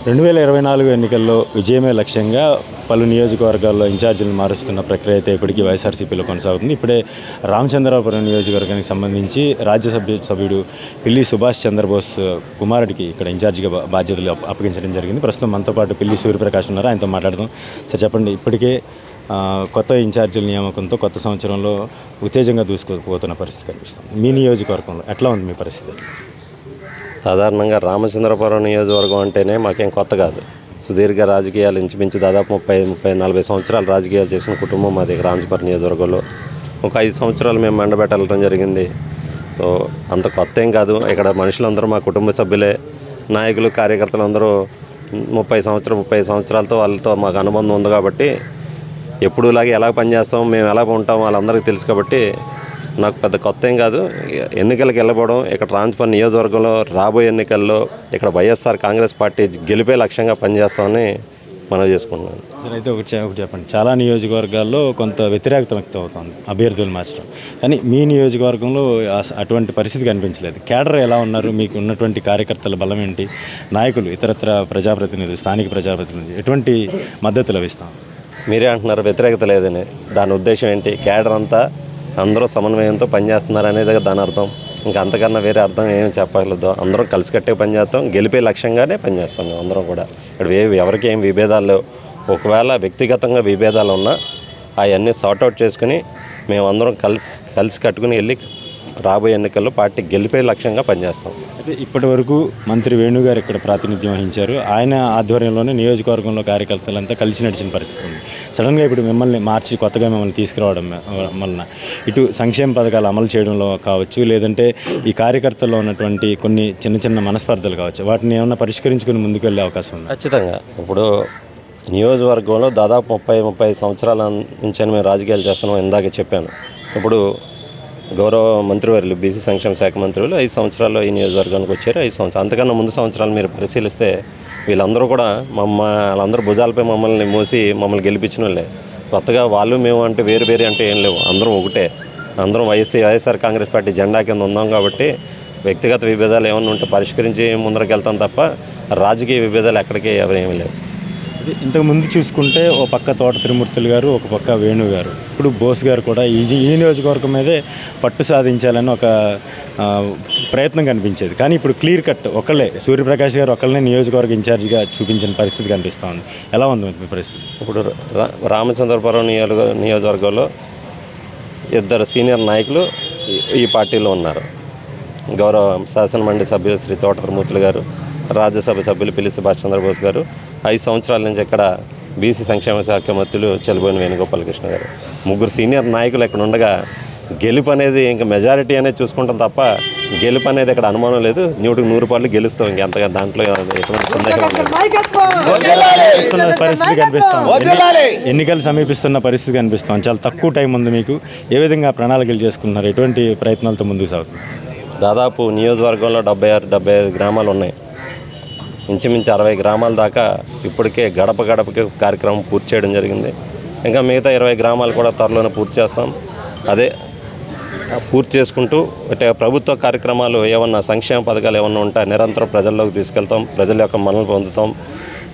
2024 ఎన్నికల్లో విజయమే లక్ష్యంగా పలు నియోజకవర్గాల్లో ఇన్ఛార్జీలను మారుస్తున్న ప్రక్రియ అయితే ఇప్పటికీ వైఎస్ఆర్సీపీలో కొనసాగుతుంది. ఇప్పుడే రామచంద్రాపురం నియోజకవర్గానికి సంబంధించి రాజ్యసభ సభ్యుడు పిల్లి సుభాష్ చంద్రబోస్ కుమారుడికి ఇక్కడ ఇన్ఛార్జిగా బాధ్యతలు అప్పగించడం జరిగింది. ప్రస్తుతం మనతో పాటు పిల్లి సూర్యప్రకాష్ ఉన్నారు, ఆయనతో మాట్లాడదాం. సార్ చెప్పండి, ఇప్పటికే కొత్త ఇన్ఛార్జీల నియామకంతో కొత్త సంవత్సరంలో ఉత్తేజంగా దూసుకుపోతున్న పరిస్థితి కనిపిస్తుంది. మీ నియోజకవర్గంలో ఎట్లా ఉంది మీ పరిస్థితి? సాధారణంగా రామచంద్రపురం నియోజకవర్గం అంటేనే మాకేం కొత్త కాదు. సుదీర్ఘ రాజకీయాలు ఇంచుమించు దాదాపు 30-40 సంవత్సరాలు రాజకీయాలు చేసిన కుటుంబం మాది రామచంద్రపురం నియోజకవర్గంలో. ఒక 5 సంవత్సరాలు మేము మండబెట్ట వెళ్ళడం జరిగింది. సో అంత కొత్త ఏం కాదు. ఇక్కడ మనుషులందరూ మా కుటుంబ సభ్యులే. నాయకులు కార్యకర్తలు అందరూ 30 సంవత్సరాలతో వాళ్ళతో మాకు అనుబంధం ఉంది కాబట్టి ఎప్పుడులాగే ఎలా పనిచేస్తాం, మేము ఎలా ఉంటాం వాళ్ళందరికీ తెలుసు కాబట్టి నాకు పెద్ద కొత్త ఏం కాదు. ఎన్నికలకు వెళ్ళబోవడం, ఇక్కడ రామచంద్రపురం నియోజకవర్గంలో రాబోయే ఎన్నికల్లో ఇక్కడ వైఎస్ఆర్ కాంగ్రెస్ పార్టీ గెలిపే లక్ష్యంగా పనిచేస్తామని మనం చేసుకుంటున్నాను. సార్ అయితే ఒకటి చెప్పండి, చాలా నియోజకవర్గాల్లో కొంత వ్యతిరేకత వ్యక్తం అవుతుంది అభ్యర్థులు మార్చడం, కానీ మీ నియోజకవర్గంలో అటువంటి పరిస్థితి కనిపించలేదు. కేడర్ ఎలా ఉన్నారు? మీకు ఉన్నటువంటి కార్యకర్తల బలం ఏంటి? నాయకులు, ఇతరత్ర ప్రజాప్రతినిధులు, స్థానిక ప్రజాప్రతినిధులు ఎటువంటి మద్దతు లభిస్తాం? మీరే అంటున్నారు వ్యతిరేకత లేదని. దాని ఉద్దేశం ఏంటి? కేడర్ అంతా అందరూ సమన్వయంతో పనిచేస్తున్నారు అనేది దాని అర్థం. ఇంకా అంతకన్నా వేరే అర్థం ఏమి చెప్పగలదు. అందరం కలిసికట్టే పనిచేస్తాం, గెలిపే లక్ష్యంగానే పనిచేస్తాం మేము అందరం కూడా. ఇక్కడ ఎవరికి ఏం విభేదాలు లేవు. ఒకవేళ వ్యక్తిగతంగా విభేదాలు ఉన్నా అవన్నీ సార్ట్అవుట్ చేసుకుని మేము అందరం కలిసి కట్టుకుని వెళ్ళి రాబోయే ఎన్నికల్లో పార్టీ గెలిపే లక్ష్యంగా పనిచేస్తాం. అయితే ఇప్పటి వరకు మంత్రి వేణుగారు ఇక్కడ ప్రాతినిధ్యం వహించారు. ఆయన ఆధ్వర్యంలోనే నియోజకవర్గంలో కార్యకర్తలంతా కలిసి నడిచిన పరిస్థితి ఉంది. సడన్గా ఇప్పుడు మిమ్మల్ని మార్చి కొత్తగా మిమ్మల్ని తీసుకురావడం వలన ఇటు సంక్షేమ పథకాలు అమలు చేయడంలో కావచ్చు, లేదంటే ఈ కార్యకర్తల్లో ఉన్నటువంటి కొన్ని చిన్న మనస్పర్ధలు కావచ్చు, వాటిని ఏమన్నా పరిష్కరించుకుని ముందుకు వెళ్ళే అవకాశం ఉంది? ఖచ్చితంగా. ఇప్పుడు నియోజకవర్గంలో దాదాపు 30 సంవత్సరాల నుంచి మేము రాజకీయాలు చేస్తున్నాం. ఇందాకే చెప్పాను. ఇప్పుడు గౌరవ మంత్రివర్యులు బీసీ సంక్షేమ శాఖ మంత్రులు 5 సంవత్సరాల్లో ఈ నియోజకవర్గానికి వచ్చారు. 5 సంవత్సరాలు అంతకన్నా ముందు సంవత్సరాలు మీరు పరిశీలిస్తే వీళ్ళందరూ కూడా వాళ్ళందరూ భుజాలపై మమ్మల్ని గెలిపించిన వాళ్ళే. కొత్తగా వాళ్ళు మేము అంటే వేరు అంటే ఏం లేవు. అందరం ఒకటే. అందరం వైఎస్ఆర్ కాంగ్రెస్ పార్టీ జెండా కింద ఉన్నాం కాబట్టి వ్యక్తిగత విభేదాలు ఏమన్నా ఉంటే పరిష్కరించి ముందరకు వెళ్తాం తప్ప రాజకీయ విభేదాలు ఎక్కడికి ఎవరేమీ లేవు. ఇంతకు ముందు చూసుకుంటే ఓ పక్క తోట తిరుమూర్తులు గారు, ఒక పక్క వేణు గారు, ఇప్పుడు బోస్ గారు కూడా ఈ నియోజకవర్గం మీదే పట్టు సాధించాలని ఒక ప్రయత్నం కనిపించేది. కానీ ఇప్పుడు క్లియర్ కట్ ఒకళ్ళే, సూర్యప్రకాష్ గారు ఒకళ్ళనే నియోజకవర్గ ఇన్ఛార్జిగా చూపించిన పరిస్థితి కనిపిస్తూ ఉంది. ఎలా ఉంది మీ పరిస్థితి? ఇప్పుడు రామచంద్రపురం నియోజకవర్గంలో 2 సీనియర్ నాయకులు ఈ పార్టీలో ఉన్నారు. గౌరవ శాసనమండలి సభ్యులు శ్రీ తోట తిరుమూర్తులు గారు, రాజ్యసభ సభ్యులు పిల్లి సుభాష్ చంద్రబోస్ గారు, 5 సంవత్సరాల నుంచి ఇక్కడ బీసీ సంక్షేమ శాఖ మంత్రులు చెల్లిపోయిన వేణుగోపాలకృష్ణ గారు, 3 సీనియర్ నాయకులు ఇక్కడ ఉండగా గెలుపు అనేది ఇంకా మెజారిటీ అనేది చూసుకుంటాం తప్ప గెలుపు అనేది ఇక్కడ అనుమానం లేదు. 100% గెలుస్తాం. ఇంకెంతగా దాంట్లో ఎటువంటి సందేహం పరిస్థితి కనిపిస్తాం. ఎన్నికలు సమీపిస్తున్న పరిస్థితి కనిపిస్తాం. చాలా తక్కువ టైం ఉంది మీకు. ఏ విధంగా ప్రణాళికలు చేసుకుంటున్నారు? ఎటువంటి ప్రయత్నాలతో ముందుకు సాగుతుంది? దాదాపు నియోజకవర్గంలో 75 గ్రామాలు ఉన్నాయి. ఇంచుమించు 60 గ్రామాల దాకా ఇప్పటికే గడపకి కార్యక్రమం పూర్తి చేయడం జరిగింది. ఇంకా మిగతా 20 గ్రామాలు కూడా త్వరలోనే పూర్తి చేస్తాం. అదే పూర్తి చేసుకుంటూ అంటే ప్రభుత్వ కార్యక్రమాలు ఏమన్నా సంక్షేమ పథకాలు ఏమన్నా ఉంటే నిరంతరం ప్రజల్లోకి తీసుకెళ్తాం. ప్రజల యొక్క మన్ననలు పొందుతాం.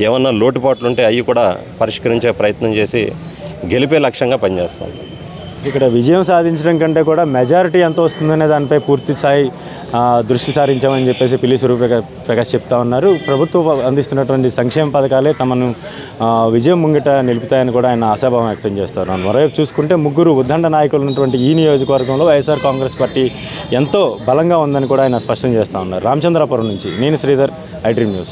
ఏమన్నా లోటుపాట్లు ఉంటే అవి కూడా పరిష్కరించే ప్రయత్నం చేసి గెలిపే లక్ష్యంగా పనిచేస్తాం. ఇక్కడ విజయం సాధించడం కంటే కూడా మెజారిటీ ఎంత వస్తుందనే దానిపై పూర్తి స్థాయి దృష్టి సారించామని చెప్పేసి పిల్లి సూర్యప్రకాష్ చెప్తా ఉన్నారు. ప్రభుత్వం అందిస్తున్నటువంటి సంక్షేమ పథకాలే తమను విజయం ముంగిట నిలుపుతాయని కూడా ఆయన ఆశాభావం వ్యక్తం చేస్తారు. మరోవైపు చూసుకుంటే 3 ఉద్దండ నాయకులు ఉన్నటువంటి ఈ నియోజకవర్గంలో వైఎస్ఆర్ కాంగ్రెస్ పార్టీ ఎంతో బలంగా ఉందని కూడా ఆయన స్పష్టం చేస్తూ ఉన్నారు. రామచంద్రాపురం నుంచి నేను శ్రీధర్, ఐ డ్రీమ్ న్యూస్.